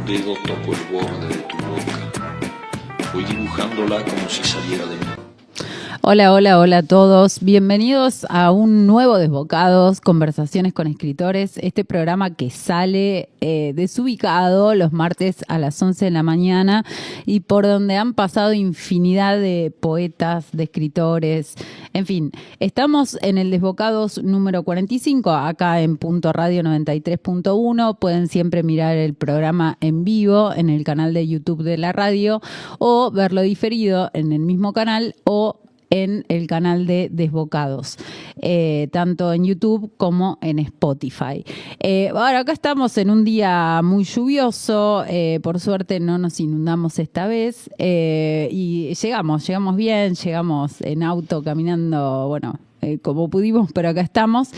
dedo tocó el borde de tu boca. Voy dibujándola como si saliera de mí. Hola, hola, hola a todos. Bienvenidos a un nuevo Desbocados, Conversaciones con Escritores, este programa que sale desubicado los martes a las 11 de la mañana y por donde han pasado infinidad de poetas, de escritores, en fin. Estamos en el Desbocados número 45, acá en Punto Radio 93.1. Pueden siempre mirar el programa en vivo en el canal de YouTube de la radio o verlo diferido en el mismo canal o en el canal de Desbocados, tanto en YouTube como en Spotify. Ahora acá estamos en un día muy lluvioso, por suerte no nos inundamos esta vez, y llegamos bien, llegamos en auto, caminando, bueno, como pudimos, pero acá estamos.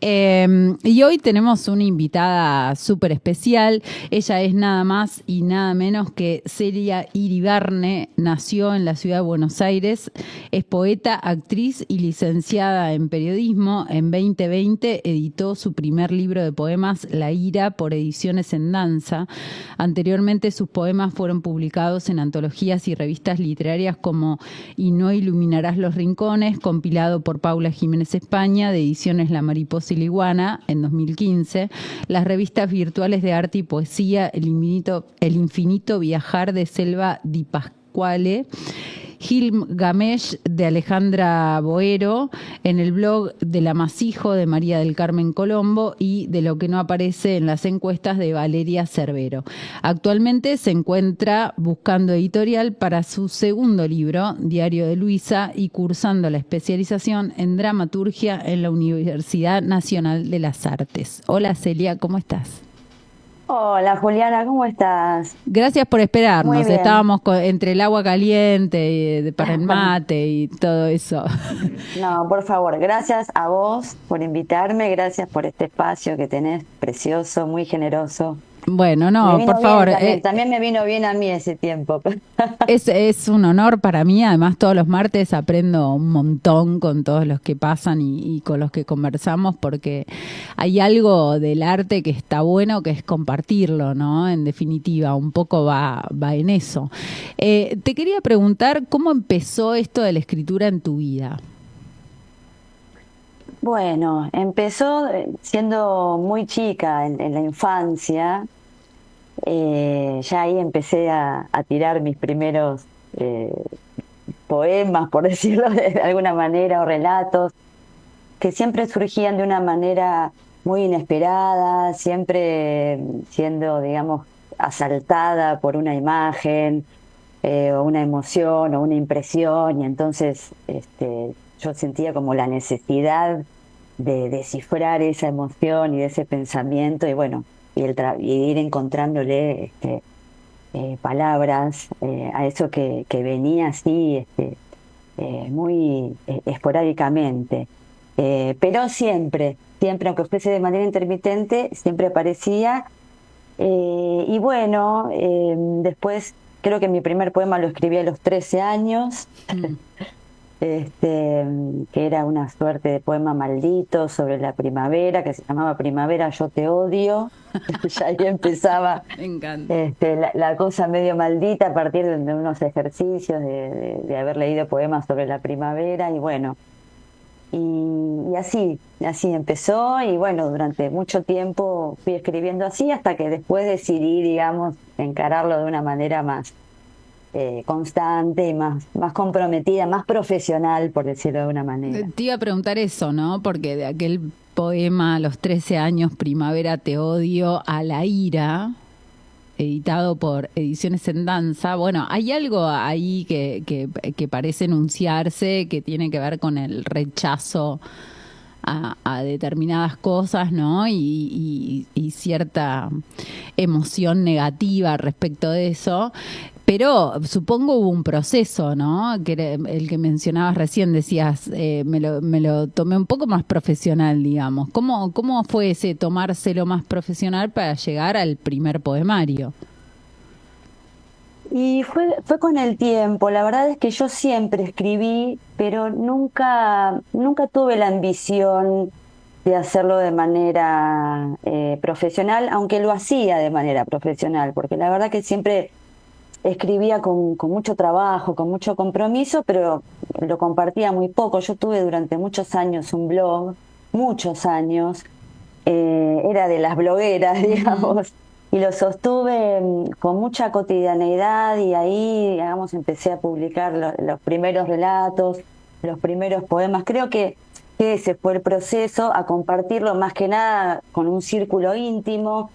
Y hoy tenemos una invitada súper especial. Ella es nada más y nada menos que Celia Iribarne. Nació en la ciudad de Buenos Aires. Es poeta, actriz y licenciada en periodismo. En 2020 editó su primer libro de poemas, La Ira, por Ediciones en Danza. Anteriormente sus poemas fueron publicados en antologías y revistas literarias como Y no iluminarás los rincones, compilado por Paula Jiménez España, de Ediciones La Mariposa y la Iguana, en 2015, las revistas virtuales de arte y poesía El Infinito Viajar de Selva Di Pasquale, Gilgamesh de Alejandra Boero, en el blog del Amasijo de María del Carmen Colombo y de Lo que no aparece en las encuestas de Valeria Cervero. Actualmente se encuentra buscando editorial para su segundo libro, Diario de Luisa, y cursando la especialización en dramaturgia en la Universidad Nacional de las Artes. Hola Celia, ¿cómo estás? Hola Juliana, ¿cómo estás? Gracias por esperarnos. Muy bien. Estábamos entre el agua caliente para el mate y todo eso. No, por favor, gracias a vos por invitarme, gracias por este espacio que tenés, precioso, muy generoso. Bueno, Me no, vino por bien favor. también me vino bien a mí ese tiempo. Es un honor para mí. Además, todos los martes aprendo un montón con todos los que pasan y con los que conversamos, porque hay algo del arte que está bueno, que es compartirlo, ¿no? En definitiva, un poco va en eso. Te quería preguntar, ¿cómo empezó esto de la escritura en tu vida? Bueno, empezó siendo muy chica, en la infancia. Ya ahí empecé a tirar mis primeros poemas, por decirlo de alguna manera, o relatos, que siempre surgían de una manera muy inesperada, siempre siendo, digamos, asaltada por una imagen, o una emoción, o una impresión, y entonces yo sentía como la necesidad de descifrar esa emoción y ese pensamiento, y bueno, y ir encontrándole palabras a eso que venía así muy esporádicamente. Pero siempre, aunque fuese de manera intermitente, siempre aparecía. Y bueno, después creo que mi primer poema lo escribí a los 13 años. Que era una suerte de poema maldito sobre la primavera, que se llamaba Primavera, yo te odio. Ya ahí empezaba Me encanta. la cosa medio maldita a partir de unos ejercicios de haber leído poemas sobre la primavera, y bueno, y así empezó, y bueno, durante mucho tiempo fui escribiendo así hasta que después decidí, digamos, encararlo de una manera más constante y más comprometida, más profesional, por decirlo de una manera. Te iba a preguntar eso, ¿no? Porque de aquel poema a los 13 años, Primavera te odio, a La Ira, editado por Ediciones en Danza, bueno, hay algo ahí que parece enunciarse, que tiene que ver con el rechazo a determinadas cosas, ¿no? Y cierta emoción negativa respecto de eso. Pero supongo hubo un proceso, ¿no? Que era el que mencionabas recién, decías, me lo tomé un poco más profesional, digamos. ¿Cómo fue ese tomárselo más profesional para llegar al primer poemario? Y fue con el tiempo. La verdad es que yo siempre escribí, pero nunca tuve la ambición de hacerlo de manera profesional, aunque lo hacía de manera profesional, porque la verdad que siempre escribía con mucho trabajo, con mucho compromiso, pero lo compartía muy poco. Yo tuve durante muchos años un blog, muchos años, era de las blogueras, digamos, y lo sostuve con mucha cotidianeidad y ahí, digamos, empecé a publicar los primeros relatos, los primeros poemas. Creo que ese fue el proceso, a compartirlo más que nada con un círculo íntimo.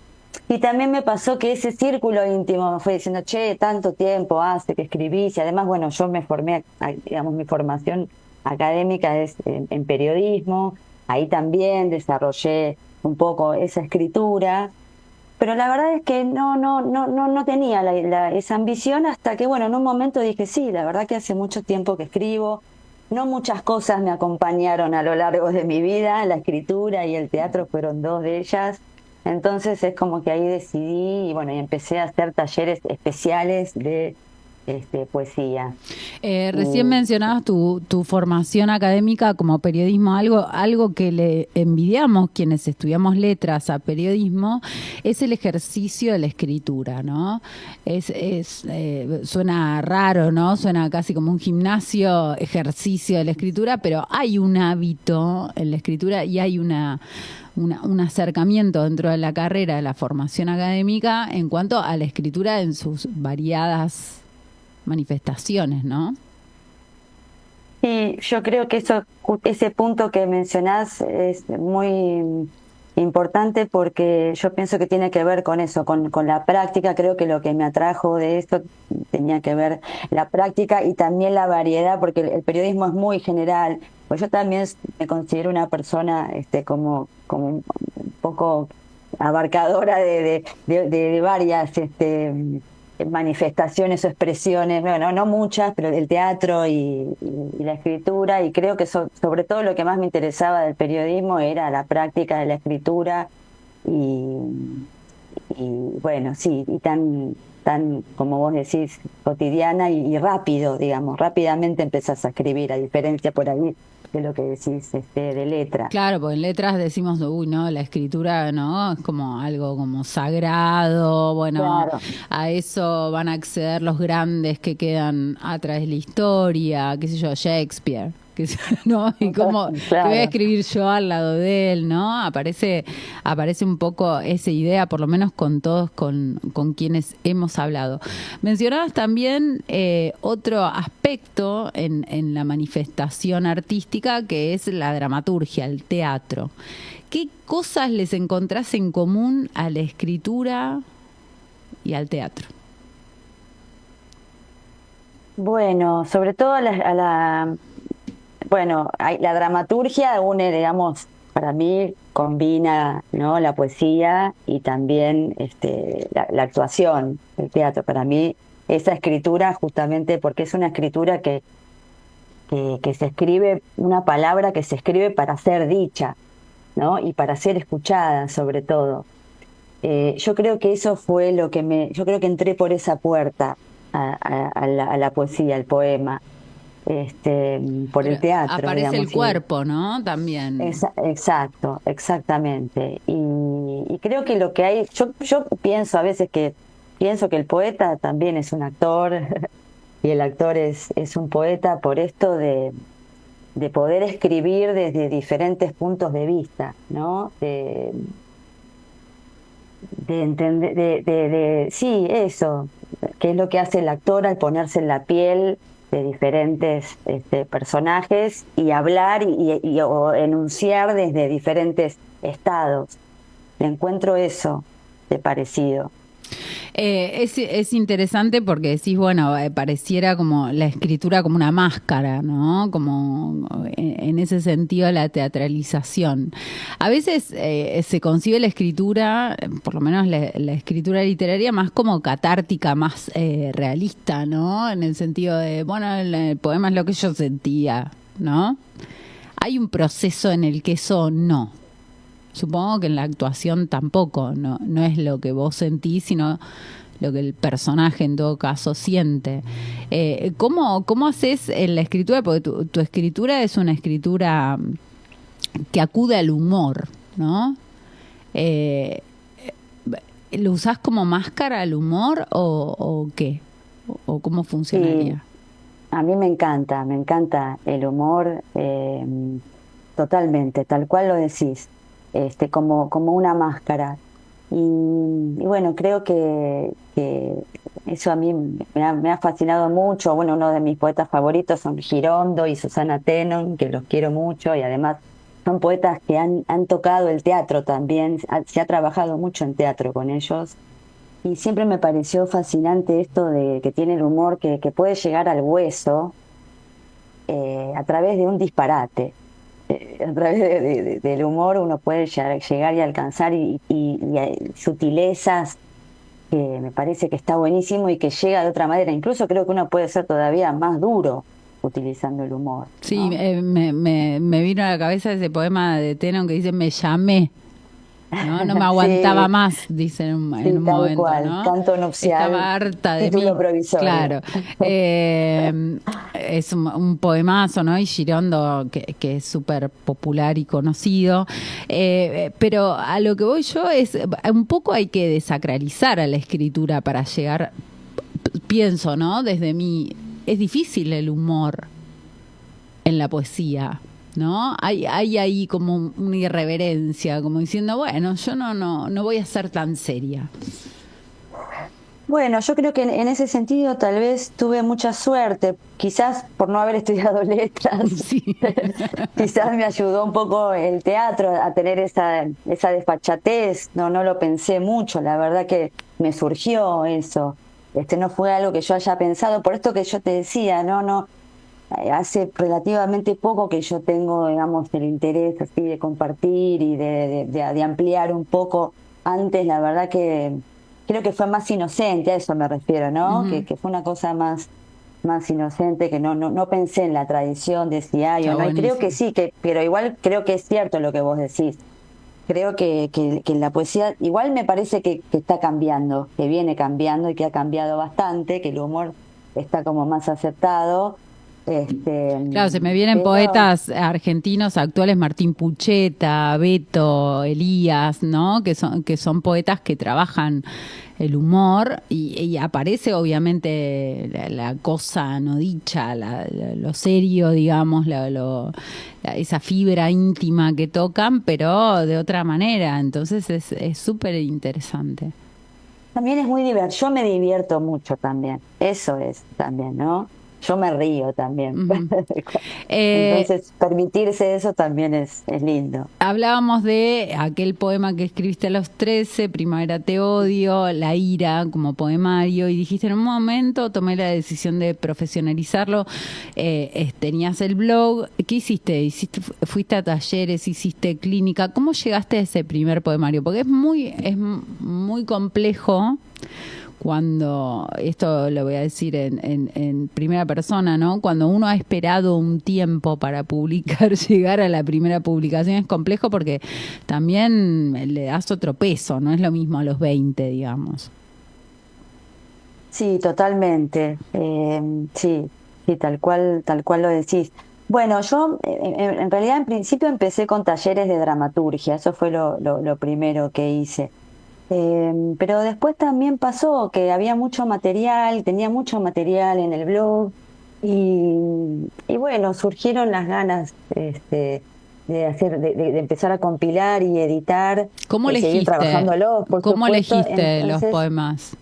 Y también me pasó que ese círculo íntimo me fue diciendo, che, tanto tiempo hace que escribís, y además, bueno, yo me formé, digamos, mi formación académica es en periodismo, ahí también desarrollé un poco esa escritura, pero la verdad es que no tenía esa ambición hasta que, bueno, en un momento dije, sí, la verdad que hace mucho tiempo que escribo, no muchas cosas me acompañaron a lo largo de mi vida, la escritura y el teatro fueron dos de ellas. Entonces es como que ahí decidí y bueno, y empecé a hacer talleres especiales de poesía. Recién mencionabas tu formación académica como periodismo, algo que le envidiamos quienes estudiamos letras a periodismo, es el ejercicio de la escritura, ¿no? Suena raro, ¿no? Suena casi como un gimnasio, ejercicio de la escritura, pero hay un hábito en la escritura y hay un acercamiento dentro de la carrera de la formación académica en cuanto a la escritura en sus variadas manifestaciones, ¿no? Y yo creo que ese punto que mencionás es muy importante porque yo pienso que tiene que ver con eso, con la práctica. Creo que lo que me atrajo de esto tenía que ver la práctica y también la variedad, porque el periodismo es muy general. Pues yo también me considero una persona como un poco abarcadora de varias manifestaciones o expresiones, bueno, no muchas, pero el teatro y la escritura, y creo que sobre todo lo que más me interesaba del periodismo era la práctica de la escritura y bueno, sí, y tan como vos decís, cotidiana y rápido, digamos, rápidamente empezás a escribir, a diferencia por ahí de lo que decís de letra. Claro, porque en letras decimos, uy, no, la escritura, ¿no? Es como algo como sagrado, bueno, Claro. a eso van a acceder los grandes que quedan a través de la historia, qué sé yo, Shakespeare, ¿no? Y cómo Claro. que voy a escribir yo al lado de él, ¿no? Aparece un poco esa idea, por lo menos con todos con quienes hemos hablado. Mencionabas también otro aspecto en la manifestación artística, que es la dramaturgia, el teatro. ¿Qué cosas les encontrás en común a la escritura y al teatro? Bueno, sobre todo bueno, la dramaturgia une, digamos, para mí combina, ¿no?, la poesía y también la actuación, el teatro. Para mí esa escritura, justamente porque es una escritura que se escribe, una palabra que se escribe para ser dicha, ¿no?, y para ser escuchada, sobre todo. Yo creo que eso fue yo creo que entré por esa puerta a la poesía, al poema. Por el teatro. Aparece digamos, el cuerpo, ¿no? También. Exacto, exactamente. Y creo que lo que hay, yo pienso a veces pienso que el poeta también es un actor y el actor es un poeta por esto de poder escribir desde diferentes puntos de vista, ¿no? De entender, sí, eso, que es lo que hace el actor al ponerse en la piel de diferentes personajes y hablar o enunciar desde diferentes estados. Le encuentro eso de parecido. Es interesante porque decís, bueno, pareciera como la escritura como una máscara, ¿no? Como en ese sentido la teatralización. A veces se concibe la escritura, por lo menos la escritura literaria, más como catártica, más realista, ¿no? En el sentido de, bueno, el poema es lo que yo sentía, ¿no? Hay un proceso en el que eso no. Supongo que en la actuación tampoco, no es lo que vos sentís, sino lo que el personaje en todo caso siente. ¿Cómo haces en la escritura? Porque tu escritura es una escritura que acude al humor, ¿no? ¿Lo usás como máscara al humor o qué? ¿O cómo funcionaría? Sí, a mí me encanta el humor, totalmente, tal cual lo decís, como una máscara. Y bueno, creo que eso a mí me ha fascinado mucho. Bueno, uno de mis poetas favoritos son Girondo y Susana Tenon, que los quiero mucho, y además son poetas que han tocado el teatro también, se ha trabajado mucho en teatro con ellos. Y siempre me pareció fascinante esto de que tiene el humor que puede llegar al hueso, a través de un disparate. A través del humor uno puede llegar y alcanzar sutilezas que me parece que está buenísimo y que llega de otra manera. Incluso creo que uno puede ser todavía más duro utilizando el humor, Sí, ¿no? me vino a la cabeza ese poema de Tenon que dice me llamé, ¿no? No me aguantaba Sí, más, dice sí, en un tal momento, cual. ¿no? Canto nupcial, Estaba harta de título mí. provisorio. Claro. Es un poemazo, ¿no? Y Girondo, que es súper popular y conocido. Pero a lo que voy yo es, un poco hay que desacralizar a la escritura para llegar, pienso, ¿no? Desde mí, es difícil el humor en la poesía, ¿no? Hay ahí como una irreverencia, como diciendo, bueno, yo no voy a ser tan seria. Bueno, yo creo que en ese sentido tal vez tuve mucha suerte, quizás por no haber estudiado letras, Sí. quizás me ayudó un poco el teatro a tener esa desfachatez, no lo pensé mucho, la verdad que me surgió eso, no fue algo que yo haya pensado, por esto que yo te decía, no, hace relativamente poco que yo tengo, digamos, el interés así de compartir y de ampliar un poco. Antes, la verdad que creo que fue más inocente, a eso me refiero, ¿no? Ujú. Que fue una cosa más inocente, que no pensé en la tradición de si hay o Está no. Y creo que buenísimo. sí, pero igual creo que es cierto lo que vos decís. Creo que la poesía igual me parece que está cambiando, que viene cambiando y que ha cambiado bastante, que el humor está como más aceptado. Este, Claro, se me vienen pero poetas argentinos actuales, Martín Pucheta, Beto, Elías, ¿no? Que son poetas que trabajan el humor y aparece obviamente la cosa no dicha, lo serio, digamos, esa fibra íntima que tocan, pero de otra manera. Entonces es súper interesante. también es muy divertido. Yo me divierto mucho también. Eso es también, ¿no? Yo me río también. Ujú. Eh, Entonces, permitirse eso también es lindo. Hablábamos de aquel poema que escribiste a los 13, Primavera te odio, La ira como poemario, y dijiste en un momento, tomé la decisión de profesionalizarlo, tenías el blog, ¿qué hiciste? Fuiste a talleres, hiciste clínica, ¿cómo llegaste a ese primer poemario? Porque es muy complejo cuando, esto lo voy a decir en primera persona, ¿no? Cuando uno ha esperado un tiempo para publicar, llegar a la primera publicación es complejo porque también le das otro peso, no es lo mismo a los 20, digamos. Sí, totalmente. Sí, sí, tal cual lo decís. Bueno, yo en realidad en principio empecé con talleres de dramaturgia, eso fue lo primero que hice. Pero después también pasó que había mucho material, tenía mucho material en el blog y bueno, surgieron las ganas de empezar a compilar y editar, ¿Cómo seguir elegiste, trabajándolo, por cómo supuesto. elegiste los Entonces, poemas?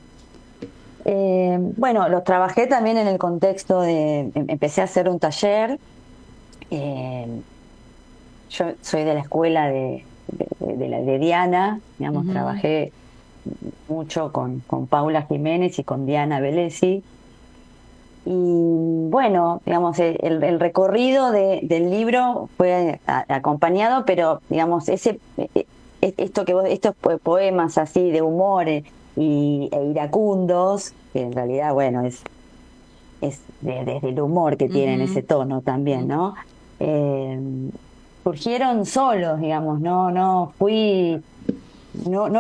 bueno, los trabajé también en el contexto empecé a hacer un taller. eh, yo soy de la escuela de Diana, digamos, Ujú. trabajé mucho con Paula Jiménez y con Diana Velesi. Y bueno, digamos, el recorrido del libro fue acompañado, pero digamos, estos poemas así de humor e iracundos, que en realidad, bueno, es desde el humor que tienen ese Ujú. tono también, ¿no? Eh, surgieron solos, digamos, no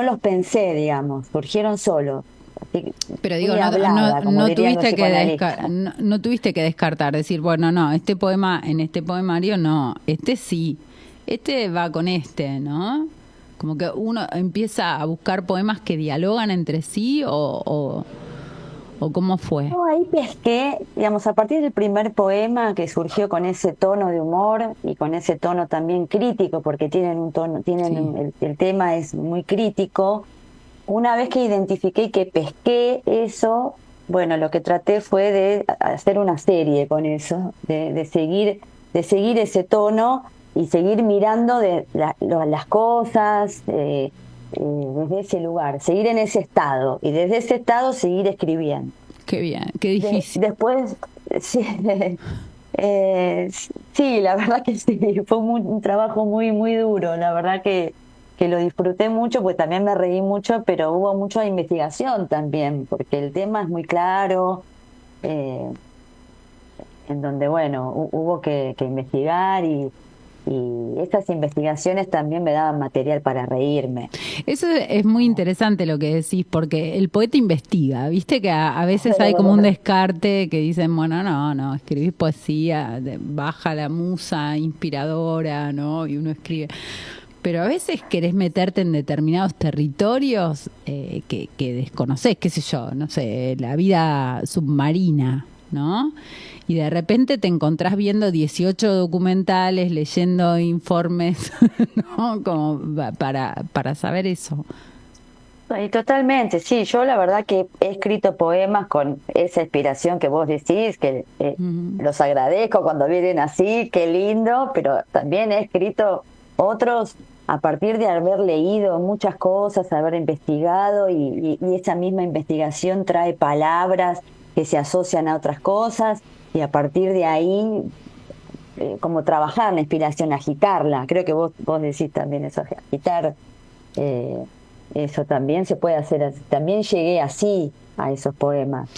los pensé, digamos, surgieron solos. Así que Pero digo, fui no, hablada, como no dirían los tuviste que psicoanalistas. no tuviste que descartar, decir, bueno, no, este poema, en este poemario no, este sí. este va con este, ¿no? Como que uno empieza a buscar poemas que dialogan entre sí o ¿cómo fue? No, ahí pesqué, digamos, a partir del primer poema que surgió con ese tono de humor y con ese tono también crítico, porque tienen un tono, Sí. el tema es muy crítico. Una vez que identifiqué y que pesqué eso, bueno, lo que traté fue de hacer una serie con eso, de seguir ese tono y seguir mirando las cosas desde ese lugar, seguir en ese estado y desde ese estado seguir escribiendo. Qué bien, qué difícil. Después, sí, sí, la verdad que sí, fue un trabajo muy, muy duro, la verdad que lo disfruté mucho, pues también me reí mucho, pero hubo mucha investigación también, porque el tema es muy claro, eh, en donde, bueno, hubo que investigar y estas investigaciones también me daban material para reírme. Eso es muy interesante lo que decís, porque el poeta investiga, viste que a veces hay como un descarte que dicen, bueno, no, escribís poesía, baja la musa inspiradora, ¿no? Y uno escribe. Pero a veces querés meterte en determinados territorios que desconocés, qué sé yo, no sé, la vida submarina, ¿no? Y de repente te encontrás viendo 18 documentales, leyendo informes, ¿no? Como para saber eso. Y totalmente, sí, yo la verdad que he escrito poemas con esa inspiración que vos decís, que Ujú. los agradezco cuando vienen así, qué lindo, pero también he escrito otros a partir de haber leído muchas cosas, haber investigado y esa misma investigación trae palabras que se asocian a otras cosas y a partir de ahí como trabajar la inspiración, agitarla, creo que vos decís también eso, agitar. eh, Eso también se puede hacer, también llegué así a esos poemas.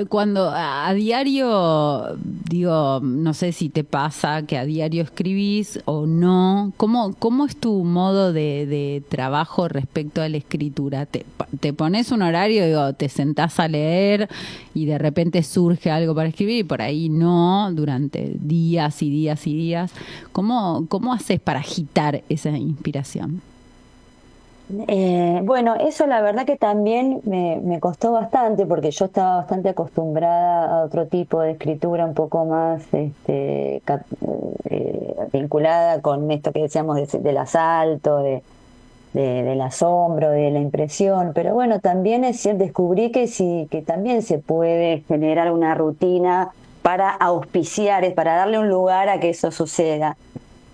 Cuando a diario, digo, no sé si te pasa que a diario escribís o no, ¿cómo es tu modo de trabajo respecto a la escritura? ¿Te pones un horario, digo, te sentás a leer y de repente surge algo para escribir y por ahí no, durante días y días y días? ¿Cómo haces para agitar esa inspiración? Bueno, eso la verdad que también me costó bastante porque yo estaba bastante acostumbrada a otro tipo de escritura un poco más vinculada con esto que decíamos del asalto, del asombro, de la impresión, pero bueno, también es cierto, descubrí que sí, que también se puede generar una rutina para auspiciar, es para darle un lugar a que eso suceda.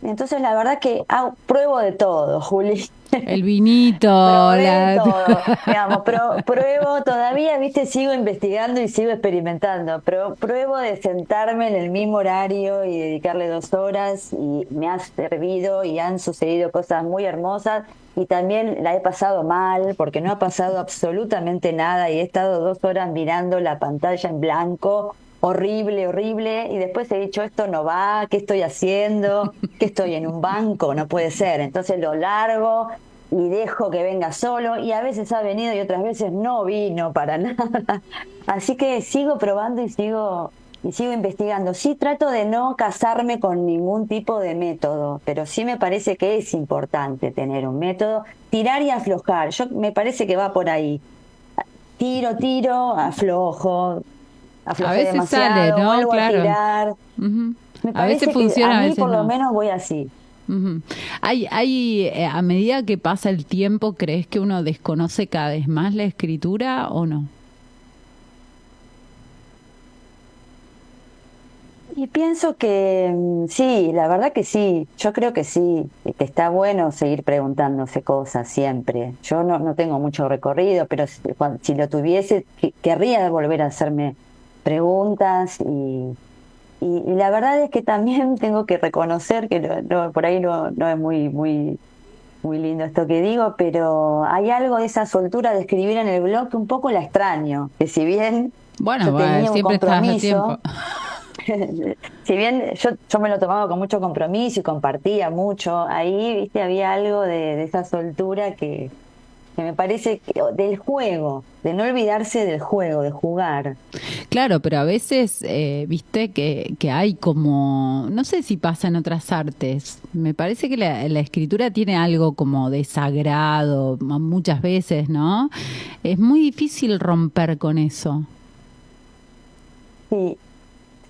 Entonces la verdad que pruebo de todo, Juli. El vinito, Probé todo, digamos, pruebo todavía, viste, sigo investigando y sigo experimentando, pero pruebo de sentarme en el mismo horario y dedicarle 2 horas y me ha servido y han sucedido cosas muy hermosas y también la he pasado mal porque no ha pasado absolutamente nada y he estado 2 horas mirando la pantalla en blanco, horrible, horrible, y después he dicho, esto no va, ¿qué estoy haciendo? ¿Qué estoy en un banco? No puede ser, entonces lo largo y dejo que venga solo y a veces ha venido y otras veces no vino para nada. Así que sigo probando y sigo investigando. Sí trato de no casarme con ningún tipo de método, pero sí me parece que es importante tener un método, tirar y aflojar. Yo me parece que va por ahí. Tiro, aflojo, a aflojé veces sale, demasiado, ¿no? vuelvo a Claro. tirar. Ujú. Me A veces parece que a funciona, a mí veces por lo no. menos voy así. Ujú. A medida que pasa el tiempo, ¿crees que uno desconoce cada vez más la escritura o no? Y pienso que sí, la verdad que sí, yo creo que sí, y que está bueno seguir preguntándose cosas siempre. Yo no tengo mucho recorrido, pero si lo tuviese, querría volver a hacerme preguntas y la verdad es que también tengo que reconocer que por ahí no es muy lindo esto que digo, pero hay algo de esa soltura de escribir en el blog que un poco la extraño, que si bien Bueno, yo tenía un siempre estás a tiempo. compromiso, si bien yo me lo tomaba con mucho compromiso y compartía mucho, ahí, viste, había algo de esa soltura que me parece del juego, de no olvidarse del juego, de jugar. Claro, pero a veces, viste que hay como, no sé si pasa en otras artes, me parece que la escritura tiene algo como de sagrado muchas veces, ¿no? Es muy difícil romper con eso. Sí,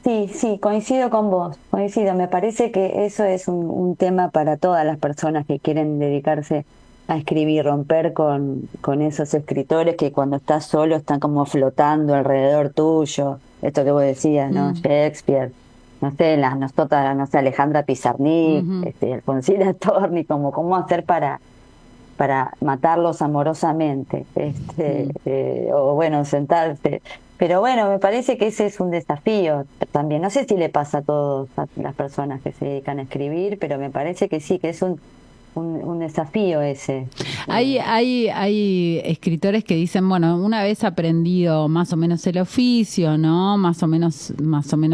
sí, sí, coincido con vos, coincido. Me parece que eso es un tema para todas las personas que quieren dedicarse a escribir, romper con esos escritores que cuando estás solo están como flotando alrededor tuyo. Esto que vos decías, ¿no? Mm, Shakespeare, no sé, las nosotras, no sé, Alejandra Pizarnik, ujú, Alfonsina Storni, como cómo hacer para matarlos amorosamente, mm. o bueno, sentarse. Pero bueno, me parece que ese es un desafío también. No sé si le pasa a todas las personas que se dedican a escribir, pero me parece que sí, que es un desafío ese. Hay escritores que dicen, bueno, una vez aprendido más o menos el oficio, ¿no? Más o menos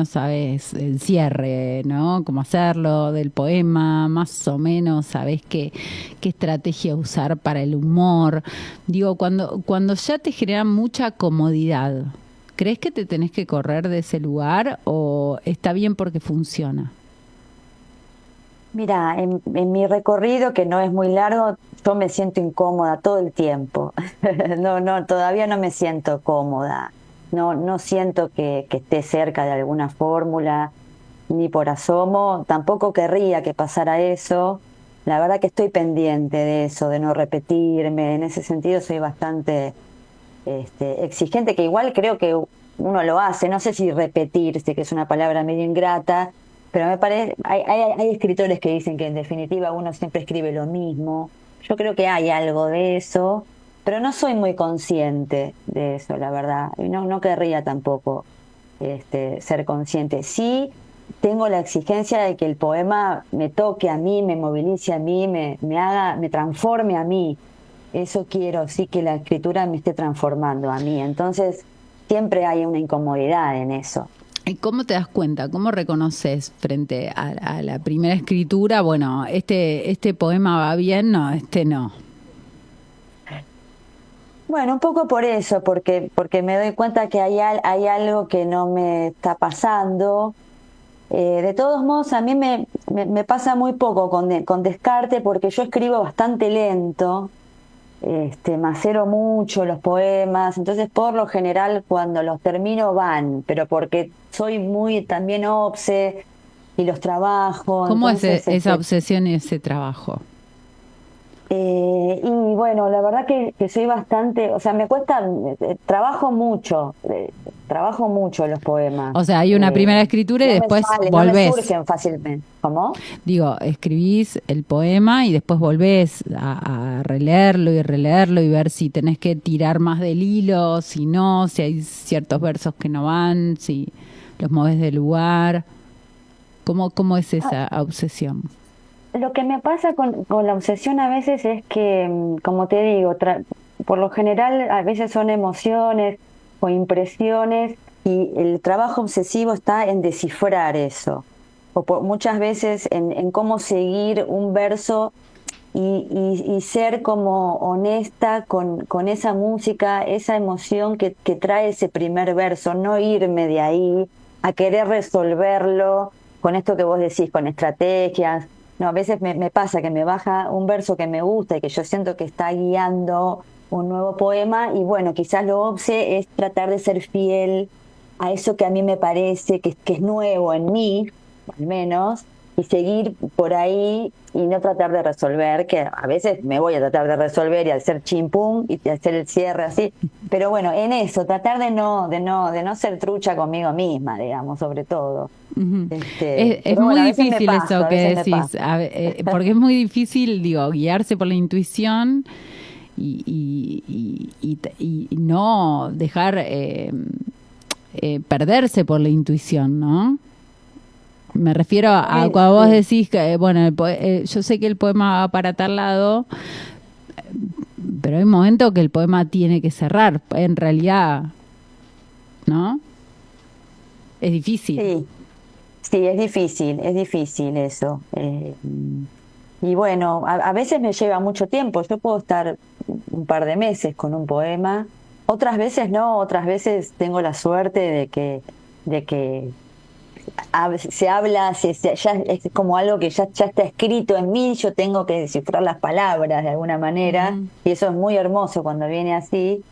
sabes el cierre, ¿no? Cómo hacerlo del poema, más o menos sabes qué estrategia usar para el humor. Digo, cuando ya te genera mucha comodidad, ¿crees que te tenés que correr de ese lugar o está bien porque funciona? Mira, en mi recorrido, que no es muy largo, yo me siento incómoda todo el tiempo. No, no, todavía no me siento cómoda. No, no siento que esté cerca de alguna fórmula, ni por asomo. Tampoco querría que pasara eso. La verdad que estoy pendiente de eso, de no repetirme. En ese sentido soy bastante exigente, que igual creo que uno lo hace. No sé si repetirse, que es una palabra medio ingrata, pero me parece, hay escritores que dicen que en definitiva uno siempre escribe lo mismo. Yo creo que hay algo de eso, pero no soy muy consciente de eso, la verdad. Y no, no querría tampoco ser consciente. Sí tengo la exigencia de que el poema me toque a mí, me movilice a mí, me haga, me transforme a mí. Eso quiero, sí, que la escritura me esté transformando a mí. Entonces, siempre hay una incomodidad en eso. ¿Y cómo te das cuenta? ¿Cómo reconoces frente a la primera escritura? Bueno, este poema va bien, no, este no. Bueno, un poco por eso, porque me doy cuenta que hay algo que no me está pasando. De todos modos, a mí me pasa muy poco con Descarte, porque yo escribo bastante lento. Macero mucho los poemas, entonces por lo general cuando los termino van, pero porque soy muy también obse y los trabajo, ¿Cómo es entonces esa obsesión y ese trabajo? y bueno, la verdad que soy bastante, o sea, me cuesta, trabajo mucho los poemas, O sea, hay una primera escritura y no me después sale, no me volvés. surgen fácilmente. ¿Cómo? Digo, escribís el poema y después volvés a releerlo y releerlo y ver si tenés que tirar más del hilo, si no, si hay ciertos versos que no van, si los moves del lugar. ¿Cómo es esa obsesión? Lo que me pasa con la obsesión a veces es que, como te digo, por lo general a veces son emociones o impresiones y el trabajo obsesivo está en descifrar eso, o muchas veces en cómo seguir un verso y ser como honesta con esa música, esa emoción que trae ese primer verso, no irme de ahí a querer resolverlo con esto que vos decís, con estrategias. No, a veces me pasa que me baja un verso que me gusta y que yo siento que está guiando un nuevo poema y bueno, quizás lo obse es tratar de ser fiel a eso que a mí me parece que es nuevo en mí, al menos, y seguir por ahí y no tratar de resolver, que a veces me voy a tratar de resolver y hacer chimpum y hacer el cierre así, pero bueno, en eso, tratar de no ser trucha conmigo misma, digamos, sobre todo. Ujú. Es Pero muy bueno, a veces me difícil paso, eso a que veces me decís, paso. porque es muy difícil, digo, guiarse por la intuición y no dejar perderse por la intuición, ¿no? Me refiero a cuando vos Sí. decís que, bueno, yo sé que el poema va para tal lado, pero hay un momento que el poema tiene que cerrar, en realidad, ¿no? Es difícil. Sí, sí, es difícil eso. Y bueno, a veces me lleva mucho tiempo. Yo puedo estar un par de meses con un poema. Otras veces no, otras veces tengo la suerte de que se habla, ya es como algo que ya está escrito en mí, yo tengo que descifrar las palabras de alguna manera, Ujú. y eso es muy hermoso cuando viene así.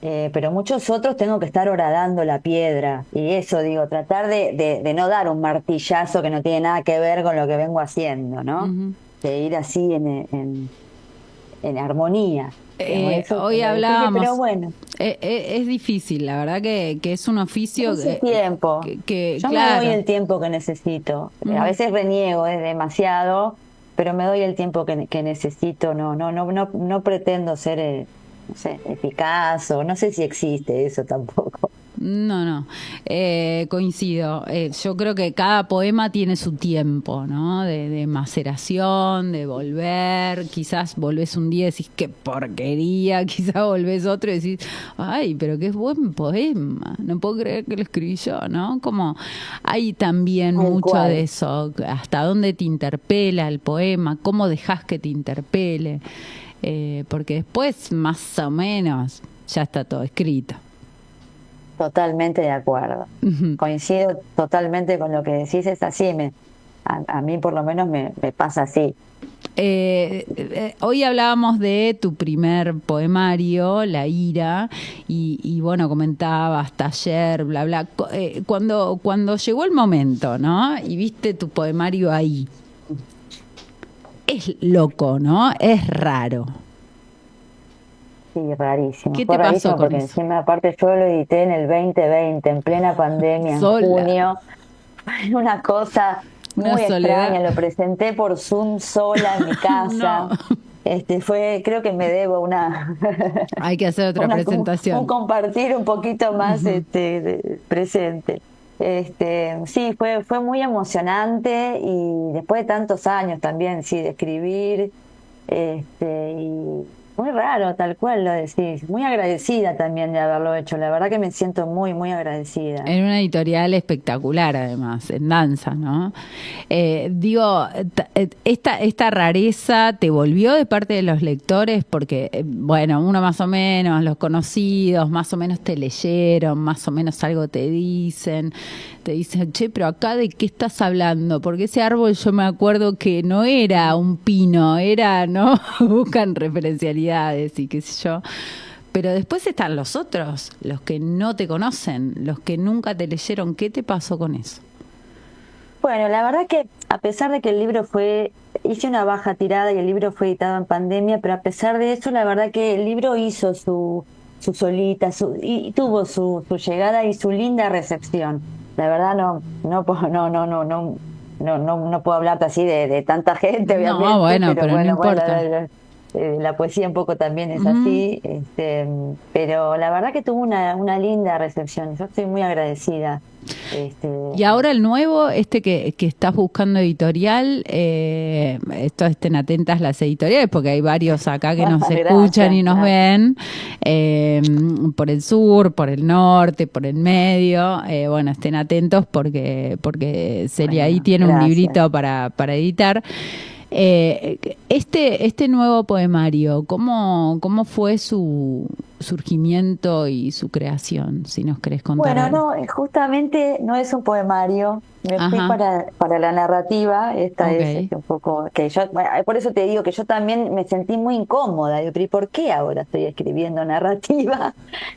Pero muchos otros tengo que estar horadando la piedra, y eso digo, tratar de no dar un martillazo que no tiene nada que ver con lo que vengo haciendo, ¿no? Ujú. De ir así en armonía, digamos, eso Hoy es lo difícil, hablábamos, pero bueno, es difícil, la verdad que es un oficio ese tiempo, yo me doy claro. el tiempo que necesito. A Ujú. veces reniego, es demasiado, pero me doy el tiempo que necesito. No pretendo ser, no sé, eficaz, o no sé si existe eso tampoco. No, no, coincido. Yo creo que cada poema tiene su tiempo, ¿no? De maceración, de volver. Quizás volvés un día y decís, qué porquería. Quizás volvés otro y decís, ay, pero qué buen poema. No puedo creer que lo escribí yo, ¿no? Como hay también Tal mucho de cual. eso. Hasta dónde te interpela el poema, cómo dejas que te interpele. Porque después, más o menos, ya está todo escrito. Totalmente de acuerdo. Ujú. Coincido totalmente con lo que decís, es así, a mí por lo menos me pasa así. Hoy hablábamos de tu primer poemario, La Ira, y bueno, comentabas taller, bla, bla. Cuando llegó el momento, ¿no? Y viste tu poemario ahí, es loco, ¿no? Es raro. Sí, rarísimo. ¿Qué Fue te pasó rarísimo con porque eso? encima aparte yo lo edité en el 2020 en plena pandemia, en Sola, junio. Fue una cosa una muy soledad. extraña. Lo presenté por Zoom sola en mi No, casa. Creo que me debo hay que hacer otra un presentación. compartir un poquito más Ujú. presente. Sí, fue muy emocionante, y después de tantos años también, sí, de escribir, y muy raro, tal cual lo decís, muy agradecida también de haberlo hecho, la verdad que me siento muy, muy agradecida. En una editorial espectacular, además, en danza, ¿no? Digo, esta rareza te volvió de parte de los lectores, porque, bueno, uno más o menos, los conocidos, más o menos te leyeron, más o menos algo te dicen, che, pero acá de qué estás hablando, porque ese árbol yo me acuerdo que no era un pino, era, ¿no? Buscan referencialidades y qué sé yo. Pero después están los otros, los que no te conocen, los que nunca te leyeron. ¿Qué te pasó con eso? Bueno, la verdad que a pesar de que hice una baja tirada y el libro fue editado en pandemia, pero a pesar de eso, la verdad que el libro hizo su solita, y tuvo su llegada y su linda recepción. La verdad no puedo hablarte así de tanta gente, No, obviamente, bueno, pero pero no bueno, importa. la poesía un poco también es Ujú. así, pero la verdad que tuvo una linda recepción. Yo estoy muy agradecida. Este, Y ahora el nuevo, que estás buscando editorial, estén atentas las editoriales, porque hay varios acá que nos escuchan Gracias, y nos gracias. ven, por el sur, por el norte, por el medio. Bueno, estén atentos porque Celia ahí Bueno, tiene un gracias. librito para editar. Este nuevo poemario, ¿cómo fue su surgimiento y su creación? Si nos querés contar Bueno, algo. no, justamente no es un poemario. Me fui Ajá, para la narrativa. Esta es ok. un poco que yo, bueno, por eso te digo que yo también me sentí muy incómoda. Digo, pero ¿y por qué ahora estoy escribiendo narrativa?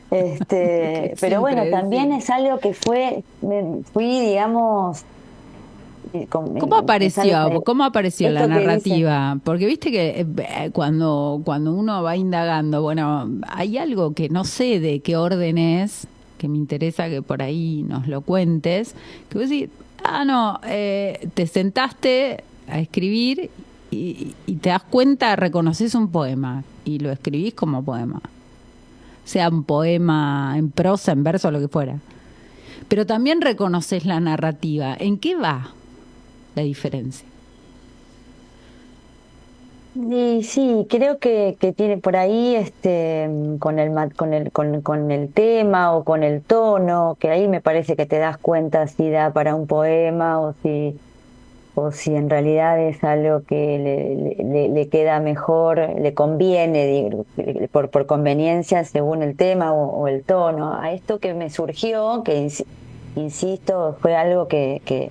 Que es Pero bueno, también impredecible. es algo que me fui, digamos, ¿Cómo es algo apareció? ¿Cómo apareció la esto que dice. narrativa? Porque viste que cuando uno va indagando, bueno, hay algo que no sé de qué orden es, que me interesa que por ahí nos lo cuentes, que vos decís, no, te sentaste a escribir y te das cuenta, reconoces un poema y lo escribís como poema. Sea un poema en prosa, en verso, lo que fuera. Pero también reconoces la narrativa. ¿En qué va la diferencia? Y sí, creo que tiene por ahí con el tema o con el tono, que ahí me parece que te das cuenta si da para un poema o si en realidad es algo que le queda mejor, le conviene, por conveniencia según el tema o el tono. A esto que me surgió, que insisto, fue algo que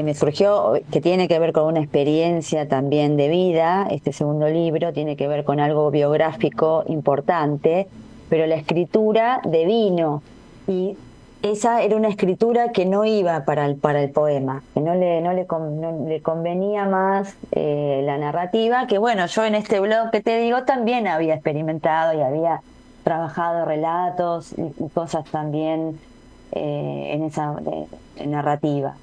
me surgió, que tiene que ver con una experiencia también de vida. Este segundo libro tiene que ver con algo biográfico importante, pero la escritura devino, y esa era una escritura que no iba para el poema, que no le convenía más la narrativa, que bueno, yo en este blog que te digo también había experimentado y había trabajado relatos y cosas también en esa narrativa.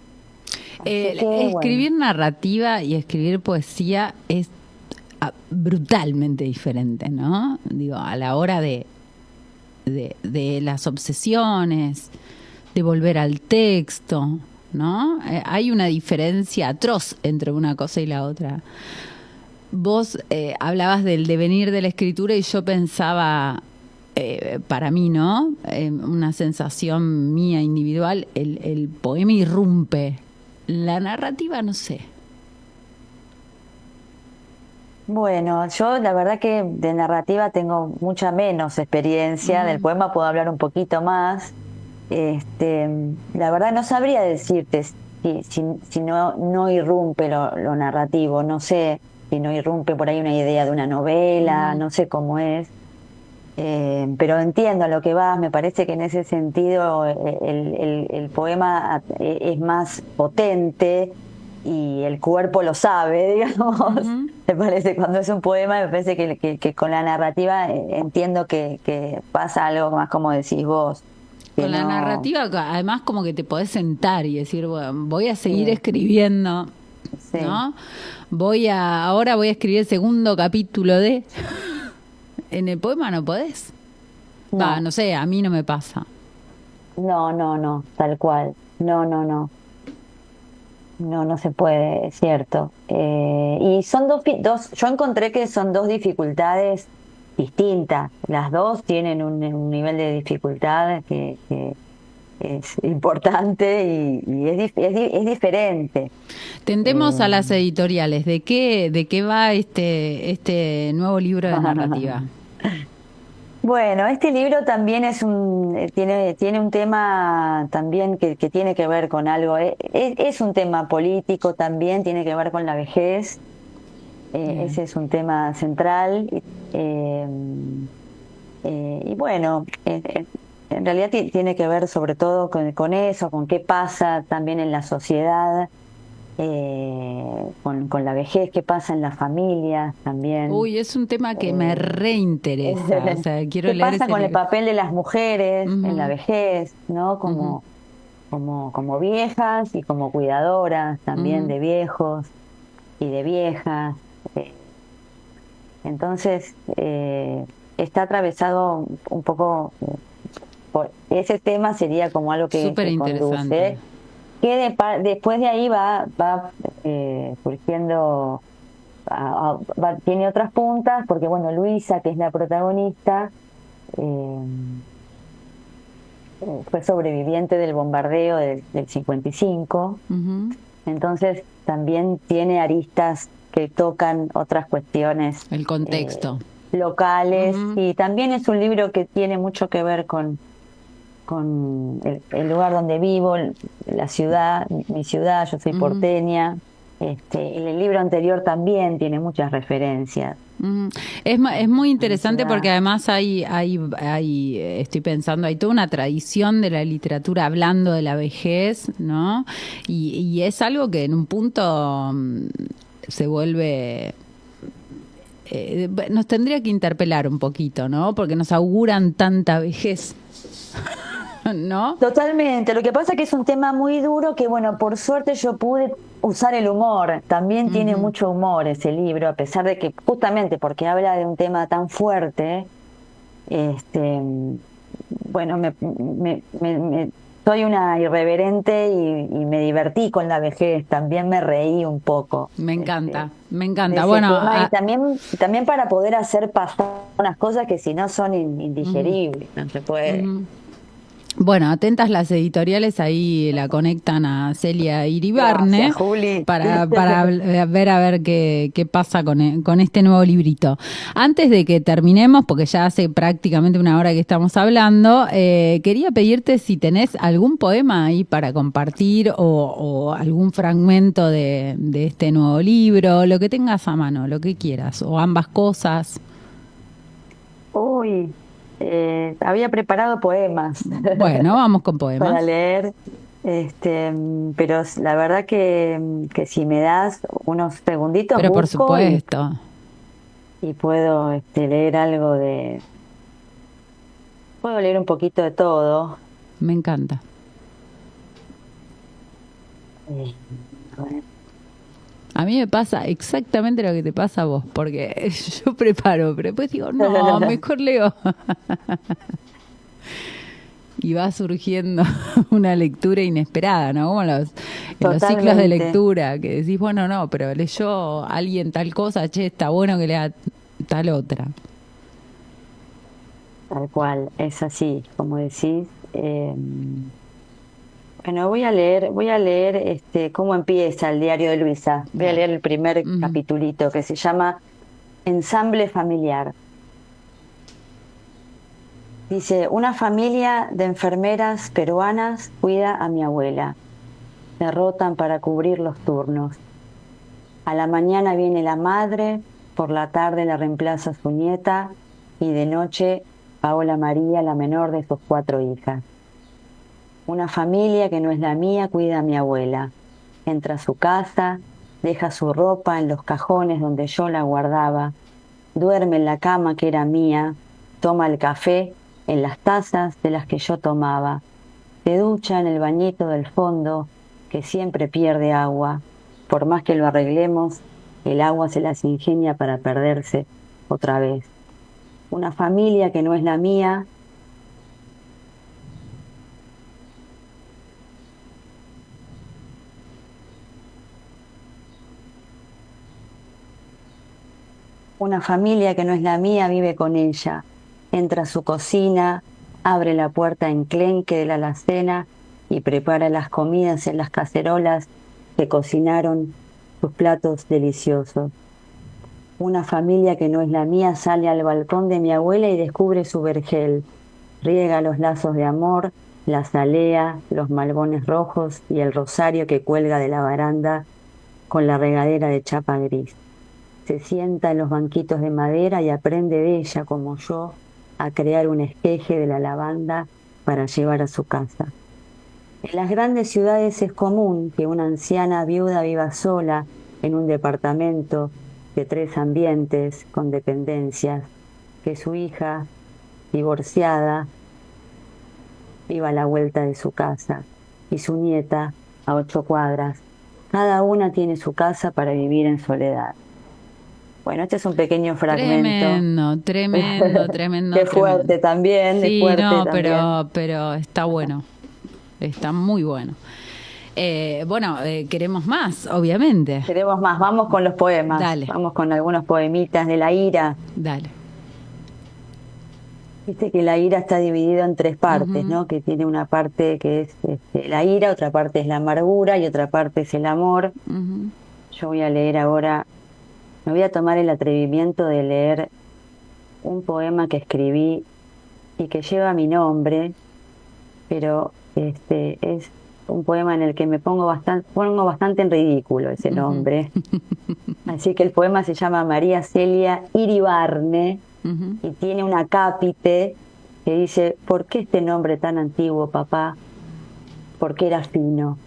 Escribir narrativa y escribir poesía es brutalmente diferente, ¿no? Digo, a la hora de las obsesiones, de volver al texto, ¿no? Hay una diferencia atroz entre una cosa y la otra. Vos hablabas del devenir de la escritura y yo pensaba, para mí, ¿no? Una sensación mía individual, el poema irrumpe. La narrativa, no sé. Bueno, yo la verdad que de narrativa tengo mucha menos experiencia, del poema puedo hablar un poquito más. La verdad no sabría decirte si no irrumpe lo narrativo, no sé si no irrumpe por ahí una idea de una novela, no sé cómo es. Pero entiendo a lo que vas. Me parece que en ese sentido el poema es más potente y el cuerpo lo sabe, digamos. Me parece, cuando es un poema, me parece que con la narrativa entiendo que pasa algo más, como decís vos. Con la narrativa, además, como que te podés sentar y decir, bueno, voy a seguir escribiendo, sí, ¿no? Ahora voy a escribir el segundo capítulo de... En el poema no podés. No sé, a mí no me pasa. No, tal cual. No se puede, es cierto. Y son yo encontré que son dos dificultades distintas. Las dos tienen un nivel de dificultad que es importante y es diferente. Tendemos a las editoriales. ¿De qué va este nuevo libro de narrativa? Bueno, este libro también tiene un tema también que tiene que ver con algo. Es un tema político también, tiene que ver con la vejez. Ese es un tema central. Y bueno, en realidad tiene que ver sobre todo con eso, con qué pasa también en la sociedad, con la vejez, qué pasa en las familias también. Uy, es un tema que me reinteresa. O sea, quiero ¿Qué leer pasa ese con el libro. papel de las mujeres en la vejez, ¿no? Como viejas y como cuidadoras también de viejos y de viejas. Entonces, está atravesado un poco por ese tema, sería como algo que conduce, que después de ahí va surgiendo, tiene otras puntas, porque bueno, Luisa, que es la protagonista, fue sobreviviente del bombardeo del 55, entonces también tiene aristas que tocan otras cuestiones. El contexto. Locales, y también es un libro que tiene mucho que ver con el lugar donde vivo, la ciudad, mi ciudad. Yo soy porteña. El libro anterior también tiene muchas referencias. Es muy interesante porque además hay, estoy pensando, hay toda una tradición de la literatura hablando de la vejez, ¿no? Y es algo que en un punto se vuelve... nos tendría que interpelar un poquito, ¿no? Porque nos auguran tanta vejez. ¿No? Totalmente. Lo que pasa es que es un tema muy duro que, bueno, por suerte yo pude usar el humor. También tiene mucho humor ese libro, a pesar de que, justamente porque habla de un tema tan fuerte, bueno, soy una irreverente y me divertí con la vejez. También me reí un poco. Me encanta, me encanta. Bueno, y también para poder hacer pasar unas cosas que si no son indigeribles, no se puede. Bueno, atentas las editoriales, ahí la conectan a Celia Iribarne. Gracias, Juli. para ver qué pasa con este nuevo librito. Antes de que terminemos, porque ya hace prácticamente una hora que estamos hablando, quería pedirte si tenés algún poema ahí para compartir o algún fragmento de este nuevo libro, lo que tengas a mano, lo que quieras, o ambas cosas. Uy, había preparado poemas Bueno, vamos con poemas. para leer, pero la verdad que si me das unos segunditos, Pero por busco supuesto. y puedo leer algo puedo leer un poquito de todo. Me encanta. A ver. A mí me pasa exactamente lo que te pasa a vos, porque yo preparo, pero después digo, no, mejor leo. Y va surgiendo una lectura inesperada, ¿no? Como en los ciclos de Totalmente. lectura, que decís, bueno, no, pero leyó alguien tal cosa, che, está bueno que lea tal otra. Tal cual, es así, como decís. Bueno, voy a leer cómo empieza el diario de Luisa. Voy a leer el primer capitulito que se llama Ensamble familiar. Dice, una familia de enfermeras peruanas cuida a mi abuela. Se rotan para cubrir los turnos. A la mañana viene la madre, por la tarde la reemplaza su nieta y de noche Paola María, la menor de sus 4 hijas. Una familia que no es la mía cuida a mi abuela. Entra a su casa, deja su ropa en los cajones donde yo la guardaba, duerme en la cama que era mía, toma el café en las tazas de las que yo tomaba, se ducha en el bañito del fondo que siempre pierde agua. Por más que lo arreglemos, el agua se las ingenia para perderse otra vez. Una familia que no es la mía. Una familia que no es la mía vive con ella. Entra a su cocina, abre la puerta enclenque de la alacena y prepara las comidas en las cacerolas que cocinaron sus platos deliciosos. Una familia que no es la mía sale al balcón de mi abuela y descubre su vergel. Riega los lazos de amor, la azalea, los malbones rojos y el rosario que cuelga de la baranda con la regadera de chapa gris. Se sienta en los banquitos de madera y aprende de ella, como yo, a crear un esqueje de la lavanda para llevar a su casa. En las grandes ciudades es común que una anciana viuda viva sola en un departamento de 3 ambientes con dependencias, que su hija, divorciada, viva a la vuelta de su casa y su nieta a 8 cuadras. Cada una tiene su casa para vivir en soledad. Bueno, este es un pequeño fragmento. Tremendo. Qué fuerte también. Sí, fuerte no, también. pero está bueno. Está muy bueno. Queremos más, obviamente. Queremos más. Vamos con los poemas. Dale. Vamos con algunos poemitas de la ira. Dale. Viste que la ira está dividida en 3 partes, ¿no? Que tiene una parte que es la ira, otra parte es la amargura y otra parte es el amor. Yo voy a leer ahora, me voy a tomar el atrevimiento de leer un poema que escribí y que lleva mi nombre, pero es un poema en el que me pongo bastante en ridículo ese nombre. Así que el poema se llama María Celia Iribarne y tiene un acápite que dice, ¿por qué este nombre tan antiguo, papá? Porque era fino.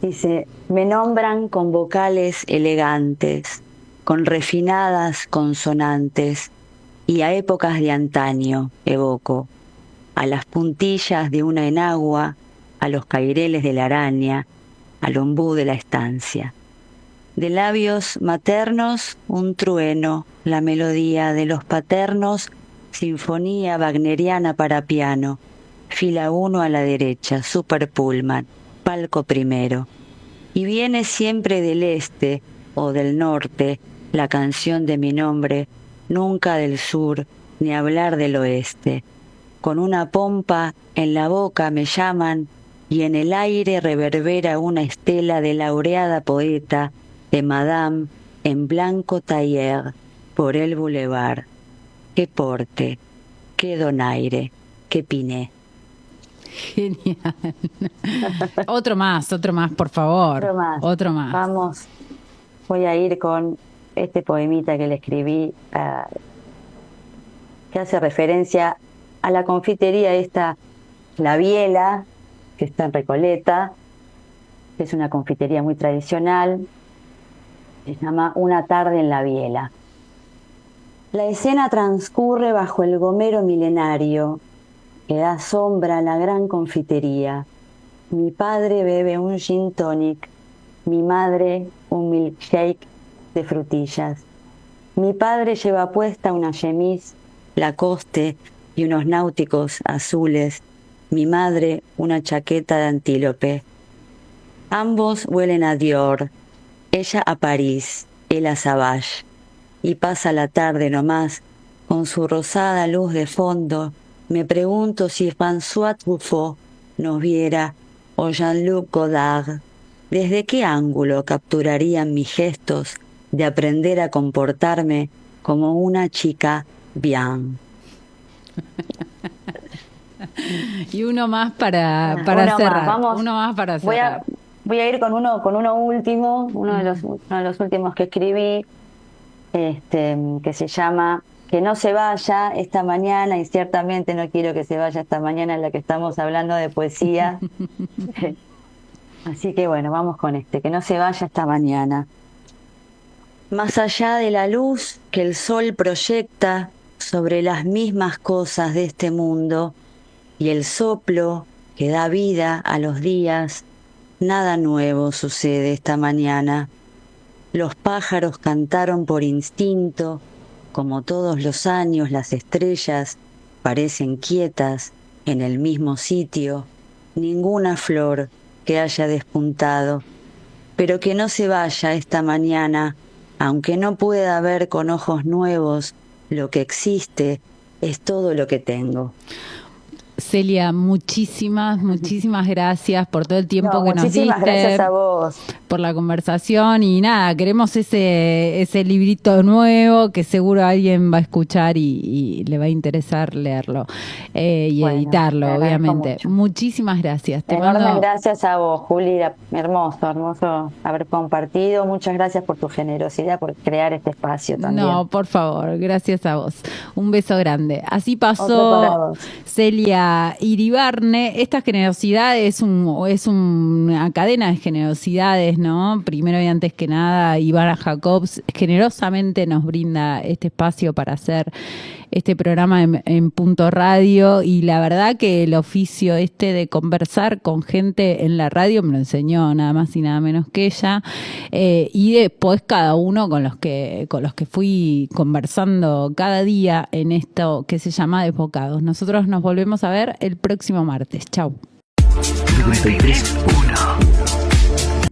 Dice, me nombran con vocales elegantes, con refinadas consonantes, y a épocas de antaño evoco, a las puntillas de una enagua, a los caireles de la araña, al ombú de la estancia. De labios maternos un trueno, la melodía de los paternos, sinfonía wagneriana para piano, fila 1 a la derecha, super pullman, palco primero. Y viene siempre del este o del norte la canción de mi nombre, nunca del sur, ni hablar del oeste. con una pompa en la boca me llaman y en el aire reverbera una estela de laureada poeta de Madame en blanco taller por el bulevar. Qué porte, qué donaire, qué piné. Genial. Otro más, por favor. Otro más. Vamos, voy a ir con este poemita que le escribí, que hace referencia a la confitería esta, La Biela, que está en Recoleta. Es una confitería muy tradicional. Se llama Una tarde en La Biela. La escena transcurre bajo el gomero milenario que da sombra a la gran confitería. Mi padre bebe un gin tonic, mi madre un milkshake de frutillas. Mi padre lleva puesta una chemise Lacoste y unos náuticos azules, mi madre una chaqueta de antílope. Ambos huelen a Dior, ella a París, él a Savage, y pasa la tarde nomás, con su rosada luz de fondo. Me pregunto si François Truffaut nos viera o Jean-Luc Godard. ¿Desde qué ángulo capturarían mis gestos de aprender a comportarme como una chica bien? Y uno más para uno cerrar. Más, vamos. Uno más para cerrar. Voy a ir con uno último, uno de los últimos que escribí, que se llama Que no se vaya esta mañana, y ciertamente no quiero que se vaya esta mañana en la que estamos hablando de poesía. Así que bueno, vamos con Que no se vaya esta mañana. Más allá de la luz que el sol proyecta sobre las mismas cosas de este mundo y el soplo que da vida a los días, nada nuevo sucede esta mañana. Los pájaros cantaron por instinto. Como todos los años, las estrellas parecen quietas en el mismo sitio. Ninguna flor que haya despuntado. Pero que no se vaya esta mañana, aunque no pueda ver con ojos nuevos lo que existe, es todo lo que tengo. Celia, muchísimas gracias por todo el tiempo que nos diste. Muchísimas gracias a vos. Por la conversación y nada, queremos ese librito nuevo que seguro alguien va a escuchar y le va a interesar leerlo y editarlo, obviamente. Mucho. Muchísimas gracias. Enormes gracias a vos, Juli. Hermoso haber compartido. Muchas gracias por tu generosidad, por crear este espacio también. No, por favor, gracias a vos. Un beso grande. Así pasó Celia Iribarne. Esta generosidad es una cadena de generosidades, ¿no? Primero y antes que nada, Ivana Jacobs generosamente nos brinda este espacio para hacer este programa en Punto Radio, y la verdad que el oficio de conversar con gente en la radio me lo enseñó nada más y nada menos que ella, y después cada uno con los que fui conversando cada día en esto que se llama Desbocados. Nosotros nos volvemos a ver el próximo martes. Chau. 93.1